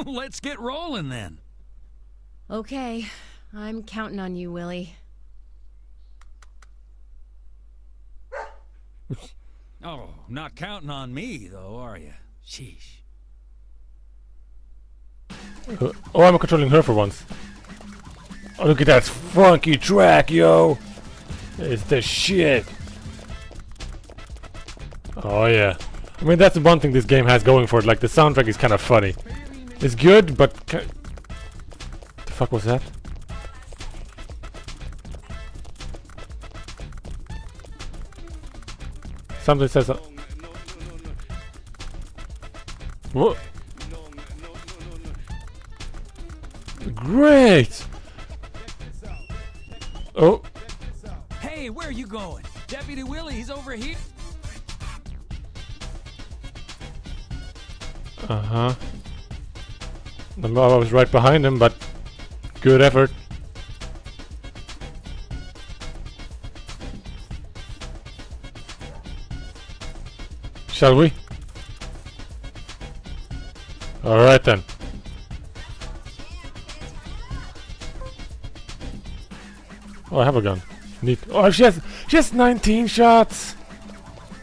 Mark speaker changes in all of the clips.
Speaker 1: Let's get rolling then.
Speaker 2: Okay, I'm counting on you, Willie.
Speaker 1: Oh, not counting on me, though, are you? Sheesh.
Speaker 3: Oh, I'm controlling her for once. Oh, look at that funky track, yo! It's the shit. Oh yeah. I mean, that's the one thing this game has going for it. Like, the soundtrack is kind of funny. It's good, but the fuck was that? Something says that. What? Great! Oh.
Speaker 1: Hey, where are you going? Deputy Willie, he's over here.
Speaker 3: Uh-huh. I was right behind him, but good effort. Shall we? Alright then. Oh, I have a gun. Neat. Oh, she has 19 shots!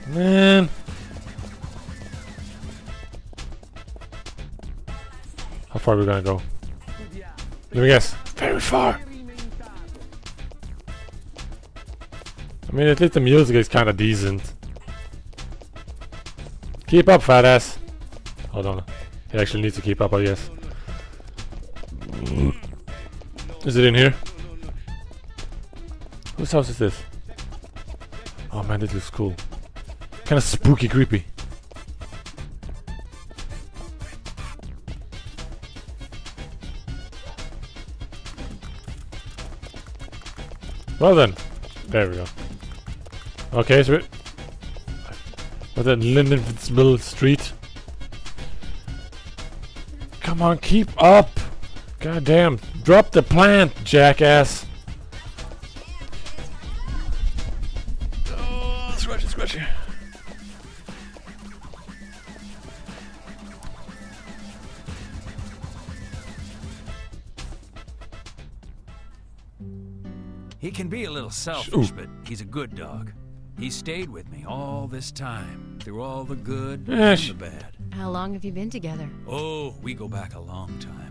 Speaker 3: Man. How far are we gonna go? Let me guess. Very far! I mean, at least the music is kinda decent. Keep up, fat ass. Hold on. He actually needs to keep up, I guess. Is it in here? Whose house is this? Oh man, this looks cool. Kinda spooky, creepy. Well then. There we go. Okay, so what's that? Lindenville Street. Come on, keep up! God damn. Drop the plant, jackass! Oh, scratchy, scratchy.
Speaker 1: He can be a little selfish, but he's a good dog. He stayed with me all this time, through all the good and the bad.
Speaker 2: How long have you been together?
Speaker 1: Oh, we go back a long time.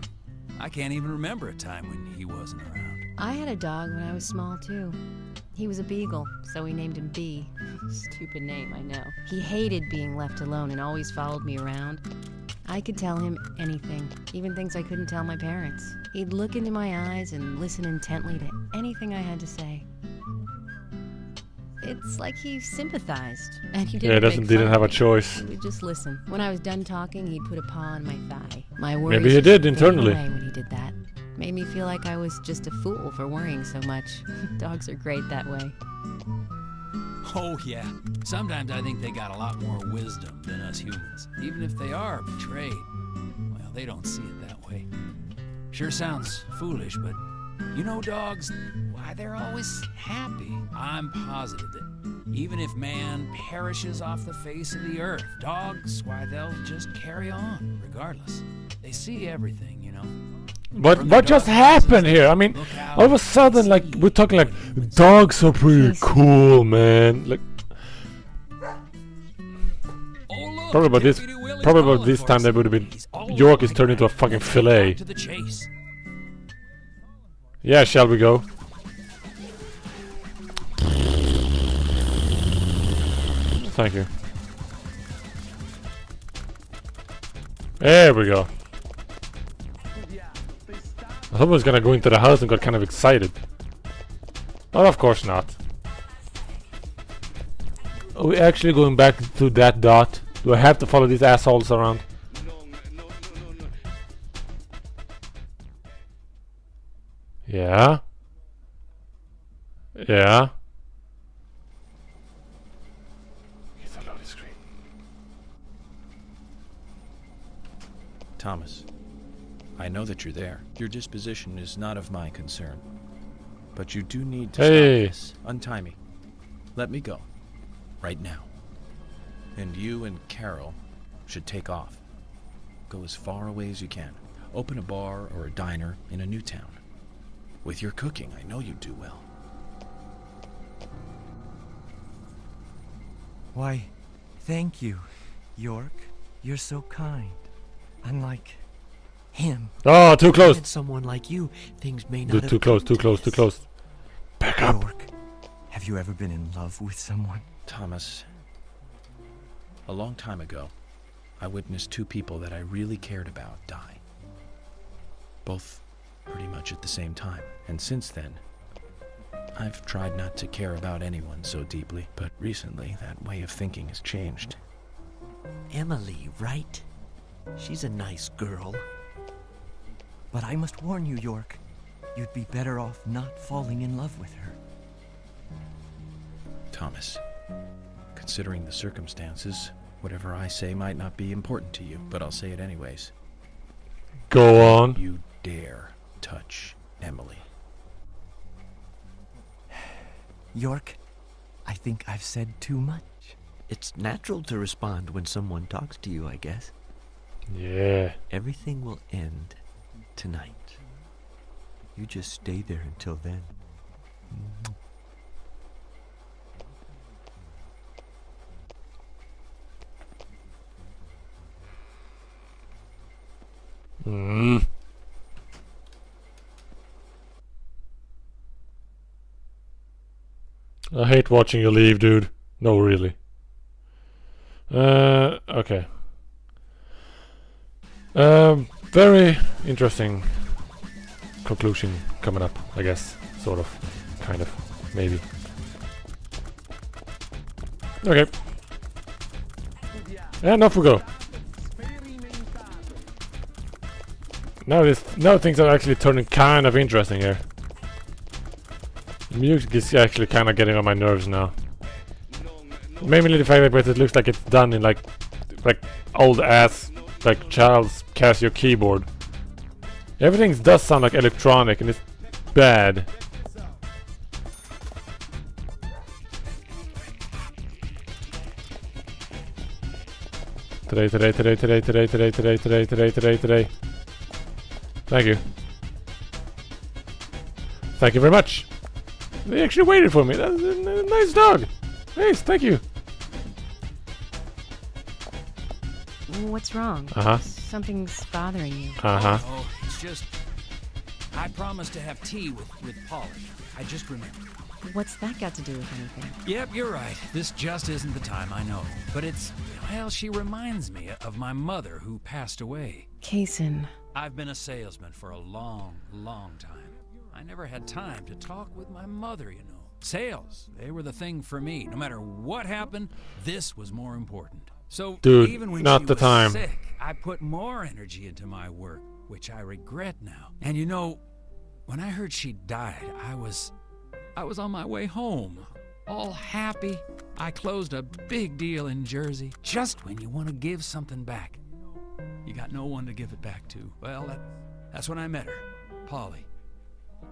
Speaker 1: I can't even remember a time when he wasn't around.
Speaker 2: I had a dog when I was small, too. He was a beagle, so we named him B. Stupid name, I know. He hated being left alone and always followed me around. I could tell him anything, even things I couldn't tell my parents. He'd look into my eyes and listen intently to anything I had to say. It's like he sympathized, and he
Speaker 3: didn't have a choice.
Speaker 2: He would just listen. When I was done talking, he'd put a paw on my thigh. My worries
Speaker 3: Maybe he did internally.
Speaker 2: away when he did that. Made me feel like I was just a fool for worrying so much. Dogs are great that way.
Speaker 1: Oh, yeah. Sometimes I think they got a lot more wisdom than us humans. Even if they are betrayed. Well, they don't see it that way. Sure sounds foolish, but you know dogs, why, they're always happy. I'm positive that even if man perishes off the face of the earth, dogs, why, they'll just carry on, regardless. They see everything, you know.
Speaker 3: What just happened here? I mean, all of a sudden, like, we're talking like, dogs are pretty cool, man. Like, probably about this time there would have been York is turned into a fucking fillet. Yeah, shall we go? Thank you. There we go. I thought I was gonna go into the house and got kind of excited. Well, of course not. Are we actually going back to that dot? Do I have to follow these assholes around? Yeah. Yeah. It's a loading screen.
Speaker 4: Thomas, I know that you're there. Your disposition is not of my concern. But you do need to stop this. Untie me. Let me go. Right now. And you and Carol should take off. Go as far away as you can. Open a bar or a diner in a new town. With your cooking, I know you'd do well.
Speaker 5: Why, thank you, York. You're so kind. Unlike him.
Speaker 3: Oh, too close.
Speaker 5: And someone like you, things may not
Speaker 3: Dude,
Speaker 5: have
Speaker 3: too close,
Speaker 5: come
Speaker 3: too
Speaker 5: to
Speaker 3: close, too
Speaker 5: this.
Speaker 3: close. Back up.
Speaker 5: York, have you ever been in love with someone?
Speaker 4: Thomas, a long time ago, I witnessed two people that I really cared about die. Both pretty much at the same time. And since then, I've tried not to care about anyone so deeply, but recently that way of thinking has changed.
Speaker 5: Emily, right? She's a nice girl. But I must warn you, York, you'd be better off not falling in love with her.
Speaker 4: Thomas, considering the circumstances, whatever I say might not be important to you, but I'll say it anyways.
Speaker 3: Go on.
Speaker 4: You dare touch Emily.
Speaker 5: York, I think I've said too much. It's natural to respond when someone talks to you, I guess.
Speaker 3: Yeah.
Speaker 5: Everything will end tonight. You just stay there until then.
Speaker 3: Mm. I hate watching you leave, dude. No, really. Okay. Very interesting conclusion coming up, I guess. Sort of. Kind of. Maybe. Okay. And off we go. Now things are actually turning kind of interesting here. The music is actually kind of getting on my nerves now. Mainly the fact that it looks like it's done in like old ass like child's Casio keyboard. Everything does sound like electronic and it's bad. Today. Thank you. Thank you very much. They actually waited for me. That's a nice dog. Nice, thank you.
Speaker 2: What's wrong?
Speaker 3: Uh-huh.
Speaker 2: Something's bothering you.
Speaker 3: Uh-huh.
Speaker 1: Oh, it's just... I promised to have tea with Polly. I just remembered.
Speaker 2: What's that got to do with anything?
Speaker 1: Yep, you're right. This just isn't the time, I know. But it's... well, she reminds me of my mother who passed away.
Speaker 2: Kaysen.
Speaker 1: I've been a salesman for a long, long time. I never had time to talk with my mother, you know. Sales, they were the thing for me. No matter what happened, this was more important. So
Speaker 3: Dude,
Speaker 1: even when
Speaker 3: not
Speaker 1: she
Speaker 3: the
Speaker 1: was
Speaker 3: time.
Speaker 1: sick, I put more energy into my work, which I regret now. And you know, when I heard she died, I was on my way home, all happy. I closed a big deal in Jersey. Just when you want to give something back, you got no one to give it back to. Well, that's when I met her, Polly.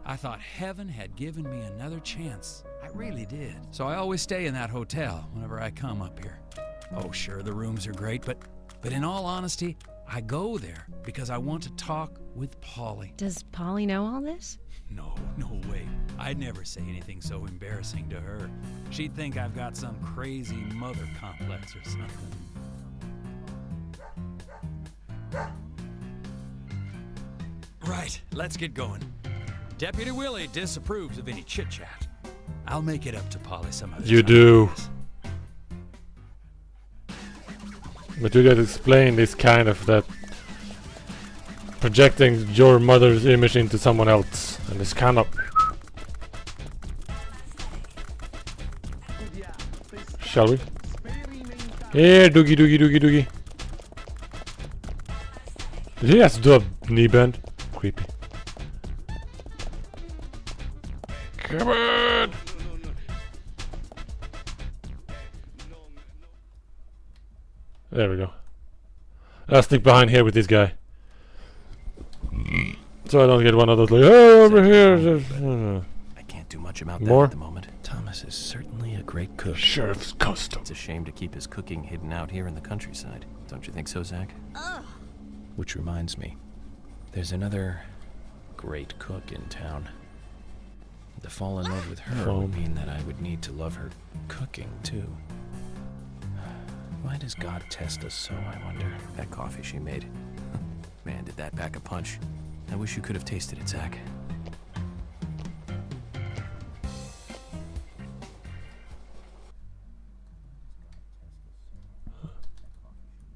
Speaker 1: I thought heaven had given me another chance. I really did. So I always stay in that hotel whenever I come up here. Oh, sure, the rooms are great, but in all honesty, I go there because I want to talk with Polly.
Speaker 2: Does Polly know all this?
Speaker 1: No way. I'd never say anything so embarrassing to her. She'd think I've got some crazy mother complex or something. Right, let's get going. Deputy Willie disapproves of any chit-chat. I'll make it up to Polly some other time.
Speaker 3: You do. But you gotta explain this kind of that projecting your mother's image into someone else, and it's kind of. Shall we? Here, doogie. Did he have to do a knee bend? Creepy. Come on! There we go. I'll sneak behind here with this guy. So I don't get one of those like, hey, over here!
Speaker 4: I can't do much about
Speaker 3: More?
Speaker 4: that at the moment. Thomas is certainly a great cook.
Speaker 3: Sheriff's custom.
Speaker 6: It's a shame to keep his cooking hidden out here in the countryside. Don't you think so, Zach?
Speaker 4: Which reminds me, There's another great cook in town. To fall in love with her would mean that I would need to love her cooking, too. Why does God test us so, I wonder?
Speaker 5: That coffee she made. Man, did that pack a punch. I wish you could have tasted it, Zach.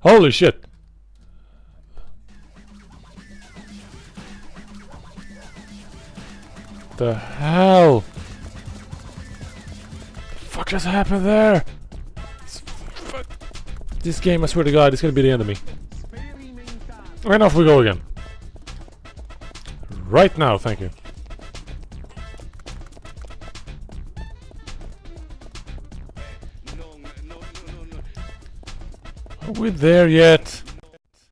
Speaker 3: Holy shit! The hell? The fuck just happened there? This game, I swear to God, is gonna be the end of me. And off we go again. Right now, thank you. Are we there yet?